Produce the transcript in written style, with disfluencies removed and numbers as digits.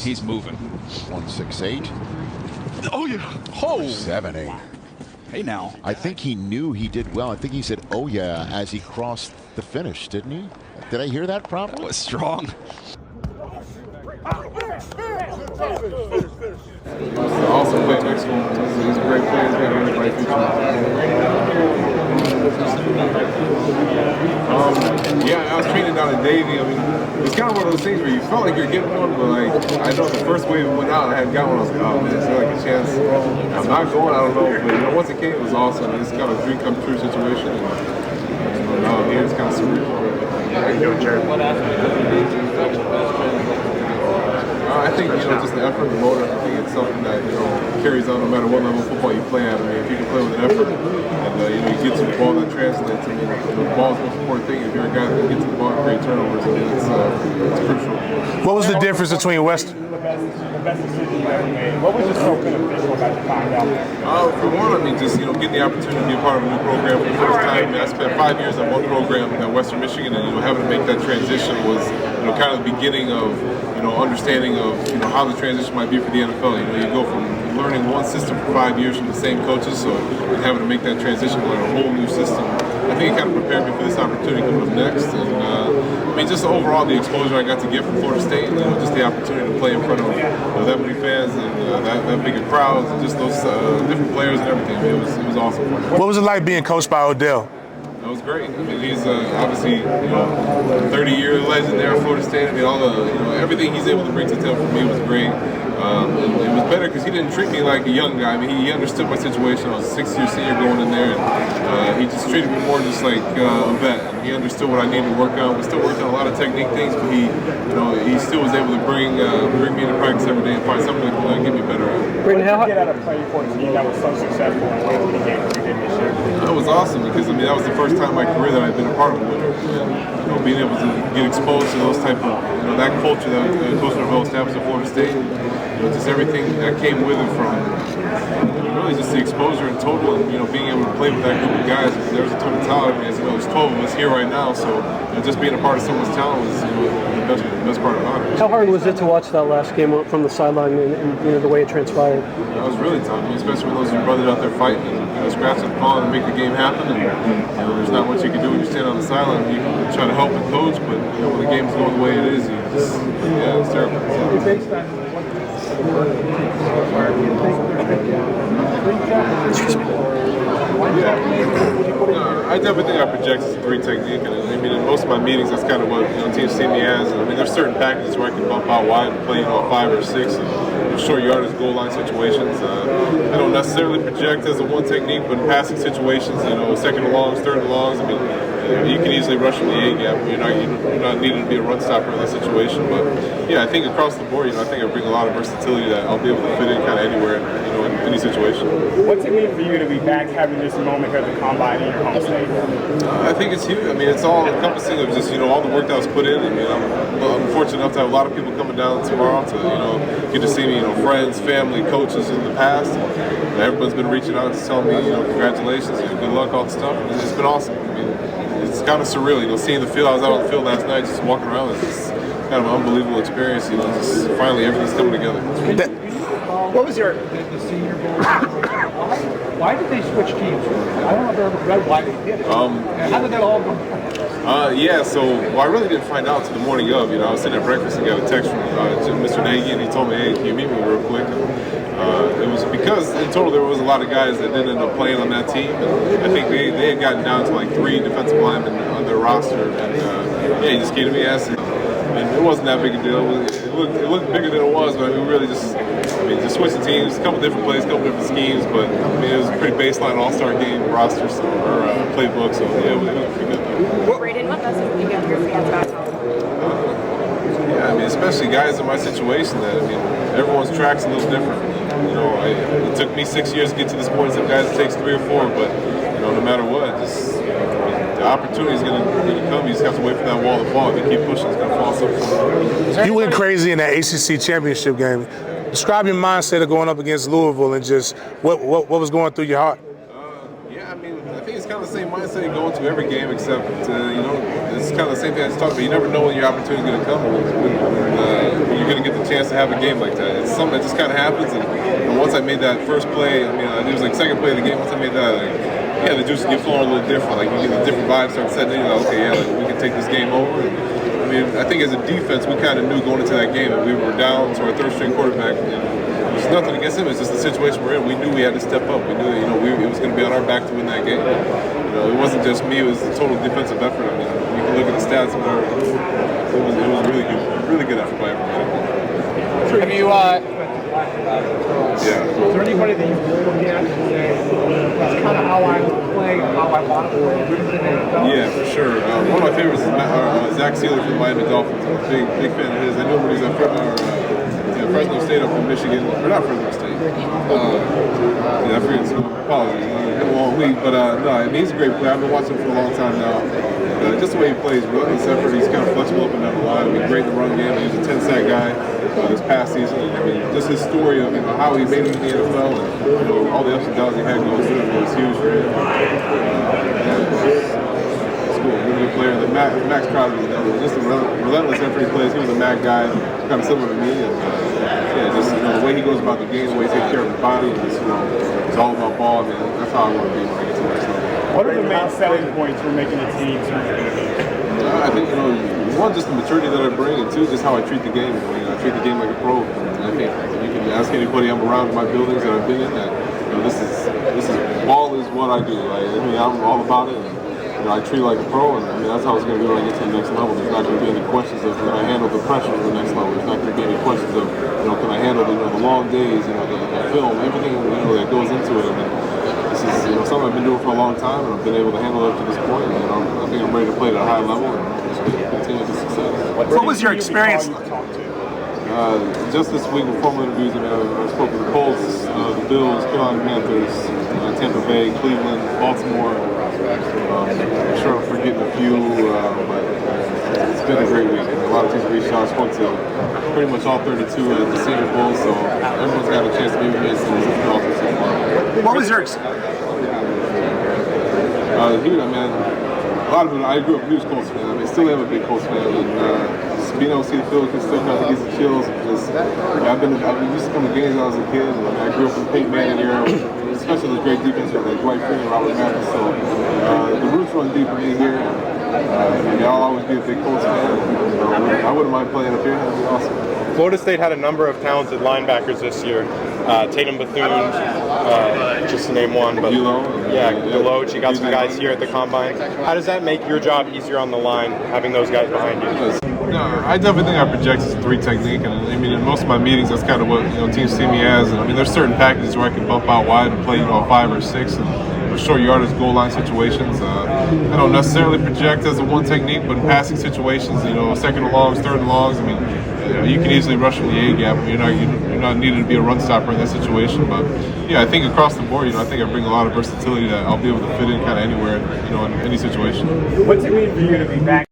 He's moving. 168. Oh, yeah. Oh. 78. Hey, now. I think he knew he did well. I think he said, oh, yeah, as he crossed the finish, didn't he? Did I hear that properly? That was strong. Awesome play next one. He's a great player. He's got a really bright future. Yeah, I was training down in Davie. I mean, it's kind of one of those things where you felt like you're getting one, but like, I know the first wave went out, I hadn't got one. I was like, oh man, is there like a chance? I'm not going, I don't know. But you know, once it came, it was awesome. It's kind of a dream come true situation. And here it's kind of surreal. How you doing, Jared? I think, you know, just the effort and the motor, I think it's something that, you know, carries on no matter what level of football you play at. I mean, if you can play with an effort and, you know, you get to the ball that translates, I mean, the ball is the most important thing. If you're a guy that can get to the ball and create turnovers, I mean, it's crucial. What was the difference between Western? The best decision you ever made. What was just so beneficial about you finding out? For one, I mean, just, you know, getting the opportunity to be a part of a new program for the first time. I mean, I spent 5 years on one program at Western Michigan, and, you know, having to make that transition was, you know, kind of the beginning of, you know, understanding of, you know, how the transition might be for the NFL. You know, you go from learning one system for 5 years from the same coaches, so having to make that transition to learn a whole new system, I think it kind of prepared me for this opportunity coming up next. And I mean, just overall the exposure I got to get from Florida State, you know, just the opportunity to play in front of, you know, that many fans and that big of crowds and just those different players and everything. I mean, it was awesome. What was it like being coached by Odell? That was great. I mean, he's obviously, you know, 30-year legend there at Florida State. I mean, all the, you know, everything he's able to bring to the table for me was great. It was better because he didn't treat me like a young guy. I mean, he understood my situation. I was a 6th-year senior going in there, and he just treated me more just like a vet. And he understood what I needed to work on. We still worked on a lot of technique things, but he, you know, he still was able to bring me into practice every day and find something to get me better at. Branden, how did you get out of playing for a team that was so successful in winning the games you did this year? That was awesome because, I mean, that was the first time in my career that I'd been a part of a winner. And, you know, being able to get exposed to those type of, you know, that culture that Coach Norvell established at Florida State, you know, just everything that came with it from, really just the exposure in total and, you know, being able to play with that group of guys. There was a ton of talent. I mean, as you know, there's 12 of us here right now, so, you know, just being a part of someone's talent was, you know, the best part about it. How hard was it to watch that last game from the sideline and you know, the way it transpired? That was really tough, I mean, especially when those are your brothers out there fighting and, you know, scratching the ball and make the game happen. And, you know, there's not much you can do when you stand on the sideline. You can try to help and coach, but, you know, when the game's going the way it is, you just, yeah, it's terrible. I definitely think I project as a 3 technique, and I mean in most of my meetings that's kind of what, you know, teams see me as. And, I mean, there's certain packages where I can bump out wide and play, you know, 5 or 6 and short yardage goal line situations. I don't necessarily project as a 1 technique, but in passing situations, you know, 2nd and longs, 3rd and longs, I mean, you can easily rush from the A gap. You're not needing to be a run stopper in that situation. But yeah, I think across the board, you know, I think I bring a lot of versatility that I'll be able to fit in kind of anywhere, you know, in any situation. What's it mean for you to be back having this moment here at the combine in your home state? I think it's huge. I mean, it's all encompassing of just, you know, all the work that was put in. I mean, I'm fortunate enough to have a lot of people coming down tomorrow to, you know, get to see me, you know, friends, family, coaches in the past. And everyone's been reaching out and telling me, you know, congratulations, you know, good luck, all the stuff. And it's been awesome. I mean, it's kind of surreal, you know, seeing the field. I was out on the field last night, just walking around. It's just kind of an unbelievable experience, you know. Just finally, everything's coming together. What was your? Why did they switch teams? I don't know if I ever read why they did it. How did that all go? Yeah, so I really didn't find out until the morning of. You know, I was sitting at breakfast and got a text from Mr. Nagy, and he told me, "Hey, can you meet me real quick?" And, it was because in total there was a lot of guys that didn't end up playing on that team, and I think they had gotten down to like 3 defensive linemen on their roster, and yeah, he just came to me and asked, and it wasn't that big a deal. It looked bigger than it was, but I mean, really just switching teams, a couple different plays, a couple different schemes, but I mean, it was a pretty baseline all-star game roster, so, or playbook, so yeah, it was pretty good. Branden, what message would you give your fans back home? Yeah, I mean, especially guys in my situation that, I mean, everyone's track's a little different. You know, it took me 6 years to get to this point. Some guys it takes 3 or 4, but, you know, no matter what, just, the opportunity is going to come. You just have to wait for that wall to fall. If you keep pushing, it's going to fall somewhere. You went crazy in that ACC championship game. Describe your mindset of going up against Louisville and just what was going through your heart. Yeah, I mean, I think it's it's kind of the same mindset you go into every game, except it's kind of the same thing I was talking about. You never know when your opportunity is going to come, when you're going to get the chance to have a game like that. It's something that just kind of happens. And once I made that first play, I mean, it was like second play of the game. Once I made that, the juices get flowing a little different. Like you get a different vibe start setting in. You're like, okay, we can take this game over. And, I mean, I think as a defense, we kind of knew going into that game that we were down to our third-string quarterback. There's nothing against him. It's just the situation we're in. We knew we had to step up. We knew that it was going to be on our back to win that game. It wasn't just me. It was a total defensive effort. I mean, you can look at the stats. It was a really good effort by everybody. Have you? Yeah. Is there anybody that you're looking at and say, that's kind of how I play, how I want to play? Yeah, for sure. One of my favorites is Zach Sealer from the Miami Dolphins. I'm a big fan of his. I knew him when he was at Fresno State up in Michigan, or not Fresno State. I forget his name. Apologies. It's been a long week, but no, I mean, he's a great player. I've been watching him for a long time now. Just the way he plays, relentless effort. He's kind of flexible up and down the line. I mean, great in the run game. He was a 10-sack guy this past season. I mean, just his story of how he made it in the NFL and all the ups and downs he had going through it was huge for him. It's cool. Really good player. Max Crosby, just the relentless effort he plays. He was a MAC guy, kind of similar to me. And, just the way he goes about the game, the way he takes care of his body, and just, it's all about ball. I mean, that's how I want to be when I get to the next level. What are the main selling points for making a team? I think, one, just the maturity that I bring, and two, just how I treat the game. I treat the game like a pro. I think you can ask anybody I'm around in my buildings that I've been in that, this is ball is what I do. I'm all about it. And, I treat it like a pro, and that's how it's going to be when I get to the next level. There's not going to be any questions of can I handle the pressure to the next level. There's not going to be any questions of can I handle the long days, the film, everything that goes into it. I mean, this is something I've been doing for a long time, and I've been able to handle it up to this point. And I think I'm ready to play at a high level and just continue the success. What was your experience? Just this week with formal interviews, I spoke with the Colts, the Bills, Carolina Panthers, Tampa Bay, Cleveland, Baltimore. I'm sure I'm forgetting a few, but it's been a great week. A lot of teams reached out. I spoke to pretty much all 32 at the Senior Bowl, so everyone's got a chance to meet with me. It's been awesome so far. What was your experience? A lot of it, I grew up a huge Colts fan. I still am a big Colts fan. And just being able to see the field can still kind of get some chills. I've been used to come to games when I was a kid. And I grew up in the Peyton Manning era, especially the great defense like Dwight Freeney and Robert Mathis. So the roots run deep for me here. I'll always be a big Colts fan. I wouldn't mind playing up here. That'd be awesome. Florida State had a number of talented linebackers this year. Tatum Bethune, just to name one. But Deloach, you got some guys here at the Combine. How does that make your job easier on the line, having those guys behind you? No, I definitely think I project as a 3 technique, and in most of my meetings, that's kind of what teams see me as. And there's certain packages where I can bump out wide and play 5 or 6 and short yardage goal line situations. I don't necessarily project as a 1 technique, but in passing situations, second and longs, third and longs, you can easily rush from the A gap. You're not needed to be a run stopper in that situation. But I think across the board, I think I bring a lot of versatility that I'll be able to fit in kind of anywhere, in any situation. What's it mean for you to be back?